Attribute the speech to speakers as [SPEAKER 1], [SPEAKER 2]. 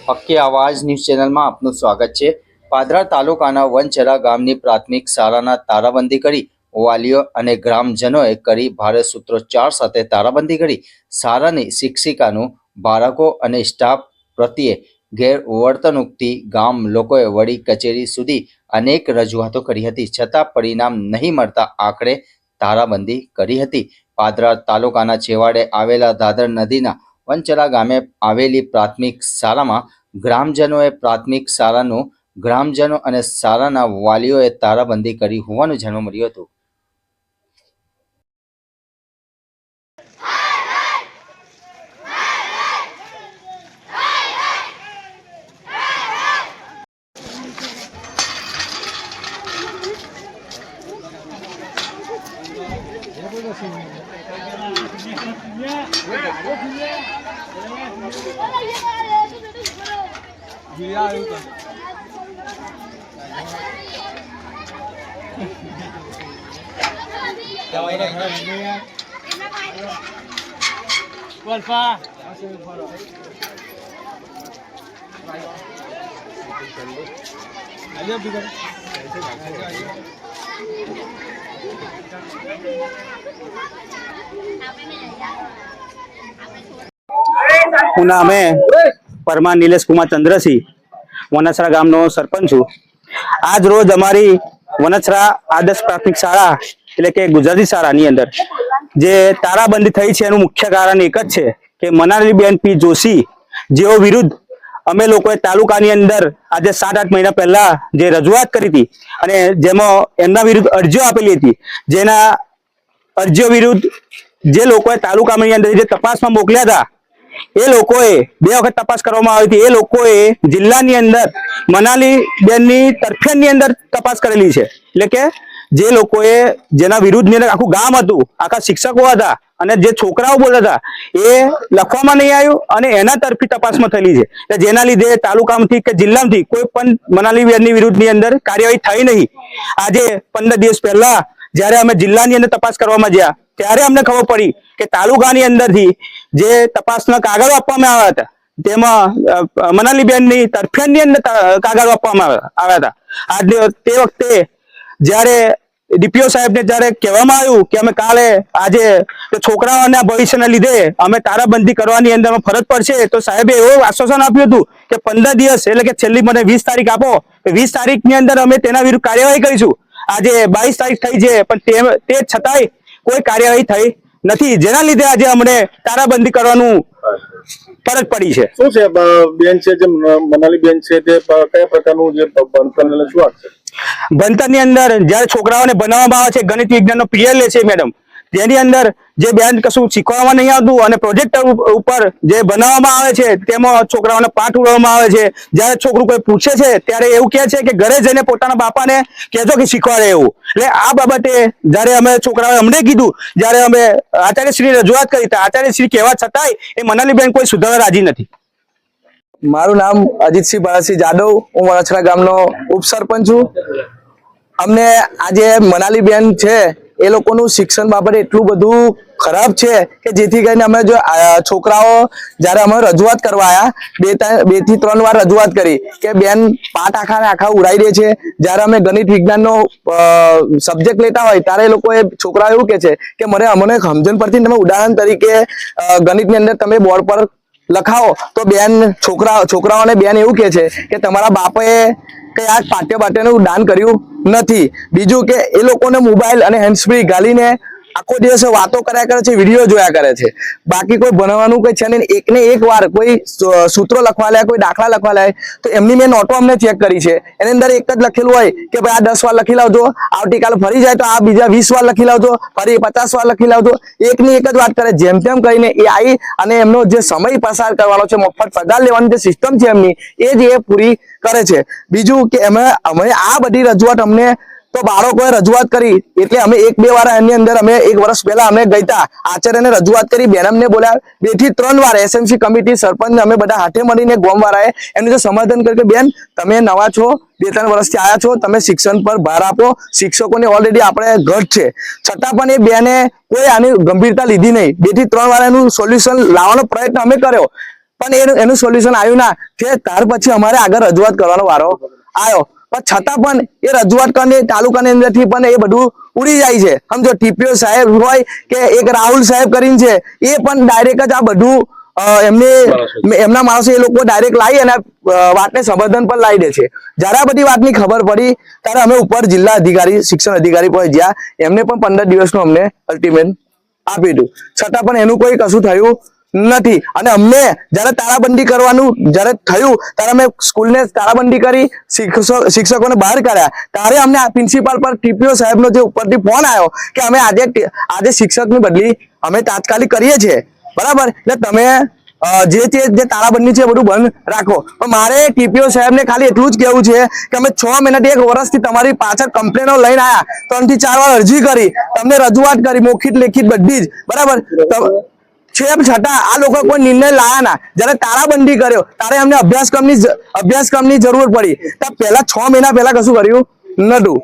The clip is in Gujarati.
[SPEAKER 1] હક્કી આવાજ ન્યૂઝ ચેનલમાં આપનું સ્વાગત છે। પાદરા તાલુકાના વનચરા ગામની પ્રાથમિક શાળાના તારાબંધી કરી વાલીઓ અને ગ્રામજનોએ કરી ભારે સૂત્રોચ્ચાર સાથે તારાબંધી કરી શાળાની શિક્ષિકાનું બાળકો અને સ્ટાફ પ્રત્યે ગેરવર્તણૂકથી ગામ લોકોએ વડી કચેરી સુધી અનેક રજૂઆતો કરી હતી, છતાં પરિણામ નહીં મળતા આખરે તારાબંધી કરી હતી। પાદરા તાલુકાના છેવાડે આવેલા દાદર નદીના વનચરા ગામે આવેલી પ્રાથમિક શાળામાં ગ્રામજનોએ પ્રાથમિક શાળાનું ગ્રામજનો અને શાળાના વાલીઓએ તારાબંધી કરી હોવાનું જાણવા મળ્યું હતું।
[SPEAKER 2] નામે પરમાર નિલેશ કુમાર ચંદ્રસિંહ વનચરા ગામનો સરપંચ છું। આજ રોજ અમારી વનચરા આદર્શ પ્રાથમિક શાળા એટલે કે ગુજરાતી શાળાની અંદર જે તારાબંધી થઈ છે એનું મુખ્ય કારણ એક જ છે કે મનાલીબેન પી જોશી જેઓ વિરુદ્ધ અમે લોકોએ તાલુકાની અંદર આજે 7-8 મહિના પહેલા જે રજૂઆત કરી હતી અને જેમાં એમના વિરુદ્ધ અરજીઓ આપેલી હતી, જેના અરજીઓ વિરુદ્ધ જે લોકોએ તાલુકાની અંદર જે તપાસમાં મોકલ્યા હતા એ લોકોએ 2 વખત તપાસ કરવામાં આવી હતી। એ લોકોએ જિલ્લાની અંદર મનાલીબેનની તરફેણની અંદર તપાસ કરેલી છે, એટલે કે જે લોકોએ જેના વિરુદ્ધની અંદર આખું ગામ હતું, આખા શિક્ષકો હતા અને જે છોકરાઓ બોલતા હતા એ લખવામાં નહીં આવ્યું અને એના તરફી તપાસમાં થયેલી છે, જેના લીધે તાલુકામાંથી કે જિલ્લામાંથી કોઈ પણ મનાલીબેનની વિરુદ્ધની અંદર કાર્યવાહી થઈ નહીં। આજે 15 દિવસ પહેલા જ્યારે અમે જિલ્લાની અંદર તપાસ કરવામાં ગયા ત્યારે અમને ખબર પડી કે તાલુકાની અંદરથી જે તપાસના કાગળો આપવામાં આવ્યા હતા તેમાં મનાલીબેનની તરફેણની અંદર કાગળો આપવામાં આવ્યા હતા। આજે તે વખતે જ્યારે ડીપીઓ સાહેબને જ્યારે કહેવામાં આવ્યું કે અમે કાલે આજે છોકરાઓના ભવિષ્યના લીધે અમે તારાબંધી કરવાની અંદર ફરજ પડશે, તો સાહેબે એવું આશ્વાસન આપ્યું હતું કે 15 દિવસ એટલે કે છેલ્લી મને 20 તારીખ આપો, 20 તારીખની અંદર અમે તેના વિરુદ્ધ કાર્યવાહી કરીશું। આજે 22 તારીખ થઈ છે પણ તે છતાંય કોઈ કાર્યવાહી થઈ નથી, જેના લીધે આજે અમને તારાબંધી કરવાનું ફરજ પડી છે।
[SPEAKER 3] શું છે બેન છે જે મનાલીબેન છે તે કયા પ્રકારનું જે ભણતરને શું આપશે?
[SPEAKER 2] ભણતરની અંદર જ્યારે છોકરાઓને બનાવવામાં આવે છે ગણિત વિજ્ઞાનનો પીરિયડ લે છે મેડમ, તેની અંદર જે બેન કશું શીખવામાં નહીં આવતું અને પ્રોજેક્ટર ઉપર જે બનાવવામાં આવે છે તેમાં છોકરાઓને પાઠ ઉડાવવામાં આવે છે। જ્યારે છોકરું કોઈ પૂછે છે ત્યારે એવું કહે છે કે ઘરે જઈને પોતાના બાપાને કહેજો કે શીખવાડે એવું। એટલે આ બાબતે જ્યારે અમે છોકરાઓએ અમને કીધું, જ્યારે અમે આચાર્યશ્રી રજૂઆત કરી તો આચાર્યશ્રી કહેવા છતાંય એ મનાલીબેન કોઈ સુધારવા રાજી નથી।
[SPEAKER 4] મારું નામ અજીતસિંહ ભરતસિંહ જાદવ, હું વનચરા ગામનો ઉપસરપંચ છું। અમને આજે મનાલીબેન છે એ લોકોનું શિક્ષણ બાબતે એટલું બધું ખરાબ છે કે જેથી કરીને અમે જો છોકરાઓ જ્યારે અમે રજૂઆત કરવા આવ્યા 2 થી 3 વાર રજૂઆત કરી કે બેન પાઠ આખા ઉડાઈ દે છે। જ્યારે અમે ગણિત વિજ્ઞાનનો સબ્જેક્ટ લેતા હોય ત્યારે એ લોકોએ છોકરાઓ એવું કે છે કે અમને સમજણ પડતી, તમે ઉદાહરણ તરીકે ગણિતની અંદર તમે બોર્ડ પર લખાવો તો બેન છોકરાઓને બેન એવું કે છે કે તમારા બાપે કઈ આ પાઠ્યનું દાન કર્યું નથી। બીજું કે એ લોકોને મોબાઈલ અને હેન્ડસ્ફ્રી ગાલીને આખો દિવસ વાતો કર્યા કરે છે, વિડીયો જોયા કરે છે, બાકી કોઈ ભણવાનું કઈ છે નહીં। એકને એક વાર કોઈ સૂત્રો લખવા લે, કોઈ દાખલા લખવા લે તો એમની મેં નોટો અમને ચેક કરી છે, એની અંદર એક જ લખેલું હોય કે ભાઈ આ 10 વાર લખી લાવજો, આવતીકાલે ફરી જાય તો આ બીજા 20 વાર લખી લાવજો, ફરી 50 વાર લખી લાવજો। એકની એક જ વાત કરે, જેમ તેમ કરીને એ આવી અને એમનો જે સમય પસાર કરવાનો છે, મફત પગાર લેવાની જે સિસ્ટમ છે એમની એ પૂરી કરે છે। બીજું કે અમે આ બધી રજૂઆત અમને તો બાળકોએ રજૂઆત કરી એટલે અમે 1-2 વાર એની અંદર અમે 1 વર્ષ પહેલા અમે ગયા આચાર્યને રજૂઆત કરી, બેન અમને બોલ્યા 2 થી 3 વાર એસએમસી કમિટી સરપંચ અમે બધા હાથે મળીને ગોમવાળાએ એનું જે સમાધાન કર્યું કે બેન તમે નવા છો, 2-3 વર્ષથી આવ્યા છો, તમે શિક્ષણ પર ભાર આપો, શિક્ષકોને ઓલરેડી આપણે ઘટ છે, છતાં પણ એ બેને કોઈ આની ગંભીરતા લીધી નહીં। 2 થી 3 વાર એનું સોલ્યુશન લાવવાનો પ્રયત્ન અમે કર્યો પણ એનું સોલ્યુશન આવ્યું ના કે ત્યાર પછી અમારે આગળ રજૂઆત કરવાનો વારો આવ્યો, પણ છતાં પણ એ રજૂઆત કરીને તાલુકાની અંદરથી પણ એ બધું ઉડી જાય છે. સમજો ટીપીઓ સાહેબ હોય કે એક રાહુલ સાહેબ કરીને છે, એ પણ ડાયરેક્ટ જ આ બધું એમના માણસો એ લોકો ડાયરેક્ટ લાવી અને વાતને સંબોધન પણ લાવી દે છે. જયારે આ બધી વાતની ખબર પડી ત્યારે અમે ઉપર જિલ્લા અધિકારી શિક્ષણ અધિકારી પર જ્યાં એમને પણ 15 દિવસનું અમને અલ્ટિમેટ આપી દીધું, છતાં પણ એનું કોઈ કશું થયું નથી. અને અમને જયારે તાળાબંધી કરવાનું જયારે થયું ત્યારે અમે સ્કૂલને તાળાબંધી કરી શિક્ષકોને બહાર કાઢ્યા, ત્યારે અમને પ્રિન્સિપાલ પર ટીપીઓ સાહેબનો જે ઉપરથી ફોન આવ્યો કે અમે આજે શિક્ષકની બદલી અમે તાત્કાલિક કરીએ છીએ, બરાબર, એટલે તમે જે તાળાબંધી છે બધું બંધ રાખો. પણ મારે ટીપીઓ સાહેબને ખાલી એટલું જ કહેવું છે કે અમે 6 મહિનાથી 1 વર્ષથી તમારી પાછળ કમ્પ્લેનો લઈને આવ્યા, 3 થી 4 વાર અરજી કરી, તમને રજૂઆત કરી મોખિત લેખિત બધી જ, બરાબર, છતાં આ લોકો કોઈ નિર્ણય લાયા ના. જયારે તાળાબંધી કર્યો ત્યારે અમને અભ્યાસક્રમની જરૂર પડી, પહેલા 6 મહિના પહેલા કશું કર્યું નતું.